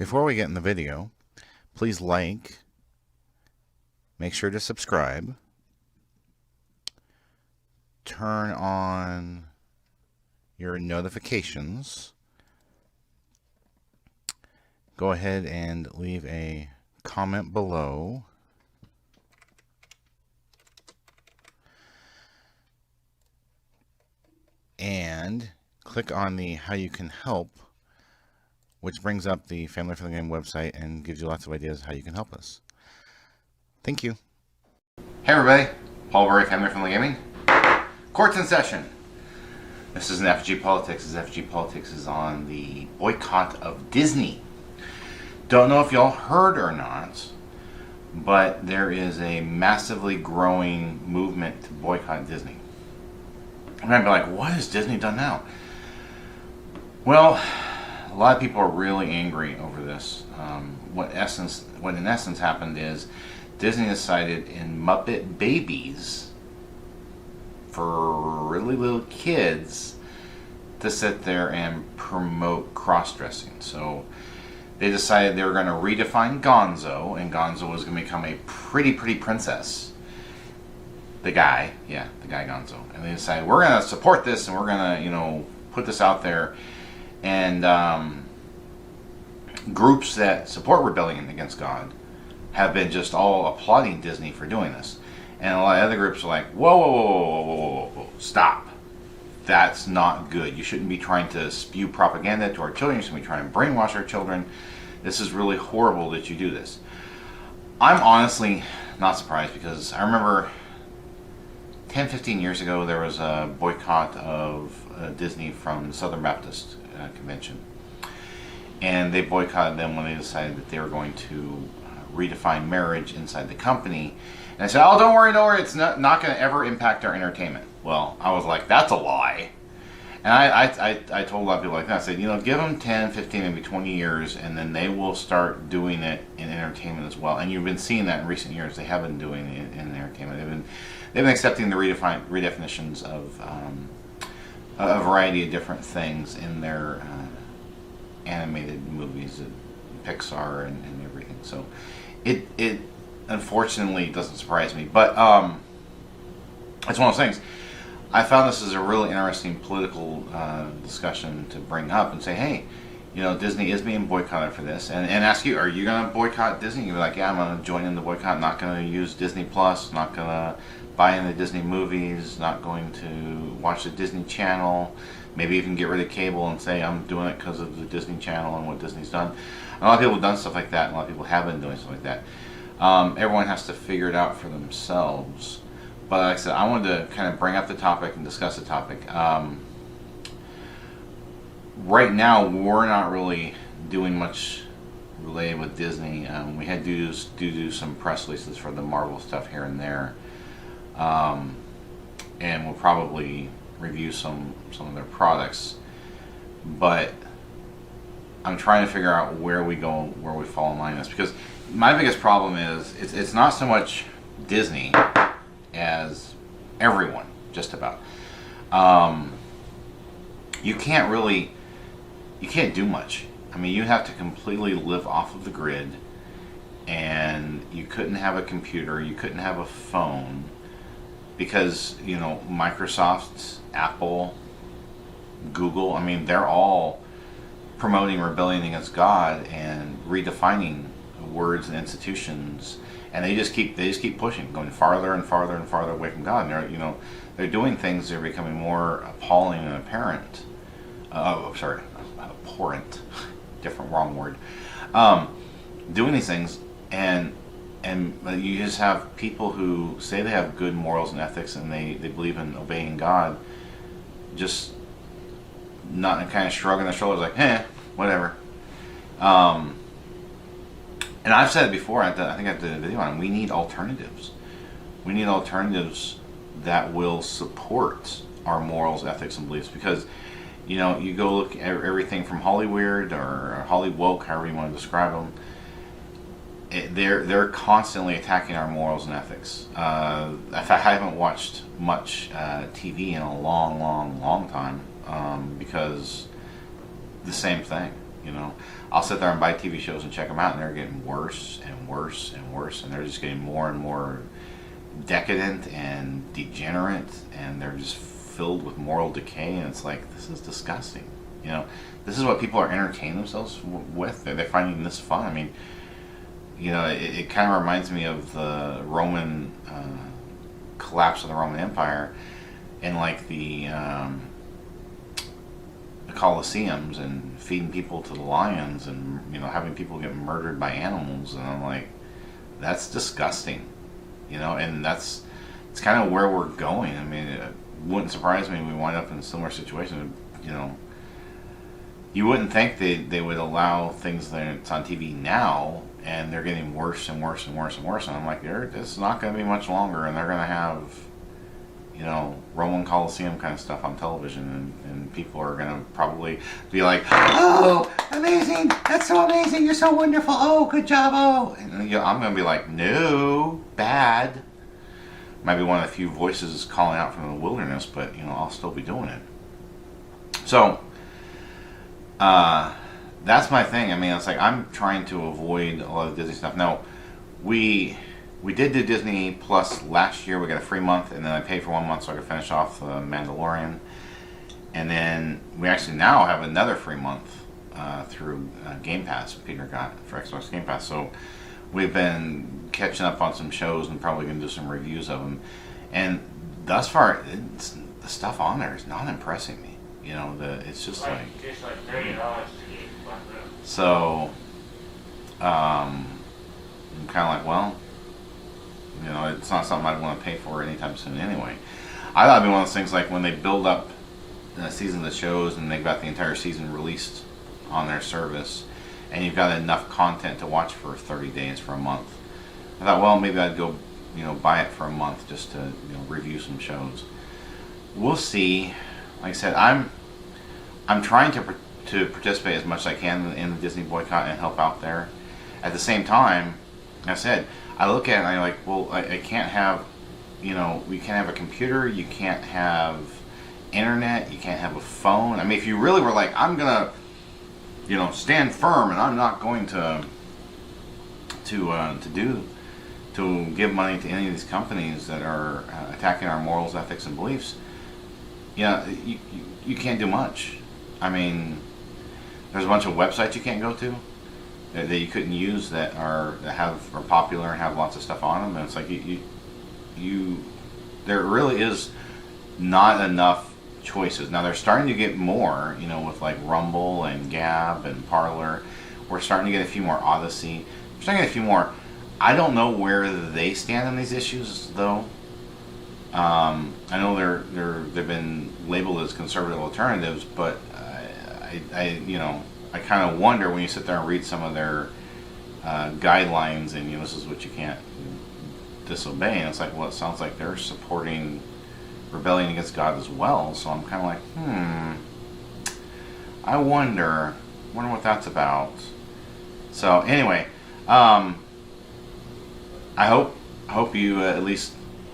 Before we get in the video, please like, make sure to subscribe, turn on your notifications, go ahead and leave a comment below, and click on the How You Can Help, which brings up the Family Friendly Game website and gives you lots of ideas how you can help us. Thank you. Hey everybody, Paul Berry, Family Friendly Gaming. Court's in session. This is an FFG Politics. This FFG Politics is on the boycott of Disney. Don't know if y'all heard or not, but there is a massively growing movement to boycott Disney. And I'd be like, what has Disney done now? Well, a lot of people are really angry over this. What in essence happened is Disney decided in Muppet Babies, for really little kids, to sit there and promote cross-dressing. So they decided they were going to redefine Gonzo, and Gonzo was going to become a pretty princess. The guy Gonzo. And they decided, we're going to support this, and we're going to, put this out there. And groups that support rebellion against God have been just all applauding Disney for doing this. And a lot of other groups are like, whoa, stop. That's not good. You shouldn't be trying to spew propaganda to our children. You shouldn't be trying to brainwash our children. This is really horrible that you do this. I'm honestly not surprised, because I remember 10-15 years ago there was a boycott of Disney from the Southern Baptist Convention, and they boycotted them when they decided that they were going to redefine marriage inside the company. And I said, oh, don't worry, it's not going to ever impact our entertainment. Well, I was like, that's a lie. And I told a lot of people like that. I said, give them 10, 15, maybe 20 years, and then they will start doing it in entertainment as well. And you've been seeing that in recent years. They have been doing it in entertainment. They've been accepting the redefinitions of a variety of different things in their animated movies, Pixar and everything. So it unfortunately doesn't surprise me, but it's one of those things. I found this is a really interesting political discussion to bring up and say, hey, Disney is being boycotted for this, and ask you, are you going to boycott Disney? You're like, yeah, I'm going to join in the boycott. Not going to use Disney Plus. Not going to buy in the Disney movies. Not going to watch the Disney Channel. Maybe even get rid of cable and say I'm doing it because of the Disney Channel and what Disney's done. A lot of people have done stuff like that. And a lot of people have been doing stuff like that. Everyone has to figure it out for themselves. But like I said, I wanted to kind of bring up the topic and discuss the topic. Right now, we're not really doing much related with Disney. We had to do some press releases for the Marvel stuff here and there. And we'll probably review some of their products. But I'm trying to figure out where we go, where we fall in line in this. Because my biggest problem is, it's not so much Disney as everyone, just about. You can't do much. I mean, you have to completely live off of the grid, and you couldn't have a computer, you couldn't have a phone, because Microsoft, Apple, Google, I mean, they're all promoting rebellion against God and redefining words and institutions, and they just keep pushing, going farther and farther and farther away from God. And they're doing things that are becoming more appalling and apparent. Abhorrent, wrong word. Doing these things, and you just have people who say they have good morals and ethics, and they believe in obeying God, just not kind of shrugging their shoulders like, whatever. And I've said it before, I think I did a video on it, we need alternatives. We need alternatives that will support our morals, ethics, and beliefs, because you go look at everything from Hollyweird or Hollywoke, however you want to describe them. They're constantly attacking our morals and ethics. In fact, I haven't watched much TV in a long time, because the same thing. You know, I'll sit there and buy TV shows and check them out, and they're getting worse and worse and worse, and they're just getting more and more decadent and degenerate, and they're just filled with moral decay. And it's like, this is disgusting. You know, this is what people are entertaining themselves with. They're finding this fun. I mean, you know, it kind of reminds me of the Roman collapse of the Roman Empire, and like the Colosseums, and feeding people to the lions, and, you know, having people get murdered by animals. And I'm like, that's disgusting. You know, and it's kind of where we're going. I mean, it wouldn't surprise me if we wind up in a similar situation. You know, you wouldn't think they would allow things that's on TV now, and they're getting worse and worse and worse and worse. And I'm like, it's not going to be much longer, and they're going to have, you know, Roman Colosseum kind of stuff on television, and people are going to probably be like, oh, amazing, that's so amazing, you're so wonderful, oh, good job, oh. And, you know, I'm going to be like, no, bad. Might be one of the few voices calling out from the wilderness, but, you know, I'll still be doing it. So, that's my thing. I mean, it's like, I'm trying to avoid a lot of Disney stuff. Now, we did do Disney Plus last year. We got a free month, and then I paid for 1 month so I could finish off The Mandalorian. And then we actually now have another free month through Game Pass. Peter got for Xbox Game Pass. So we've been catching up on some shows and probably going to do some reviews of them. And thus far, the stuff on there is not impressing me. You know, it's just like $30 to get. So I'm kind of like, well, you know, it's not something I'd want to pay for anytime soon anyway. I thought it'd be one of those things like when they build up seasons of shows and they've got the entire season released on their service, and you've got enough content to watch for 30 days, for a month. I thought, well, maybe I'd go, you know, buy it for a month just to, you know, review some shows. We'll see. Like I said, I'm trying to participate as much as I can in the Disney boycott and help out there. At the same time, like I said, I look at it and I'm like, well, I can't have, you know, we can't have a computer, you can't have internet, you can't have a phone. I mean, if you really were like, I'm gonna, you know, stand firm and I'm not going to give money to any of these companies that are attacking our morals, ethics, and beliefs, you know, you can't do much. I mean, there's a bunch of websites you can't go to that you couldn't use that are popular and have lots of stuff on them, and it's like there really is not enough choices. Now they're starting to get more, you know, with like Rumble and Gab and Parler. We're starting to get a few more Odyssey. We're starting to get a few more. I don't know where they stand on these issues though. I know they've been labeled as conservative alternatives, but I kind of wonder when you sit there and read some of their guidelines, and, you know, this is what you can't disobey, and it's like, well, it sounds like they're supporting rebellion against God as well. So I'm kind of like, I wonder what that's about. So anyway, I hope you at least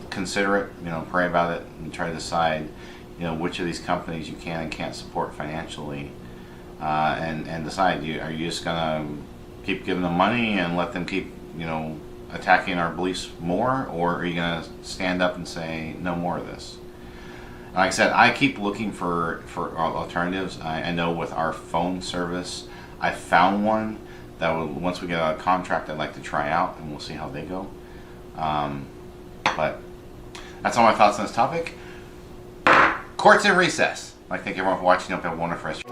consider it, you know, pray about it, and try to decide, you know, which of these companies you can and can't support financially, and decide, are you just gonna keep giving them money and let them keep, you know, attacking our beliefs more, or are you gonna stand up and say no more of this? Like I said, I keep looking for alternatives. I know with our phone service, I found one that will, once we get a contract, I'd like to try out, and we'll see how they go. But that's all my thoughts on this topic. Court's in recess. I thank everyone for watching. Hope you have a wonderful rest.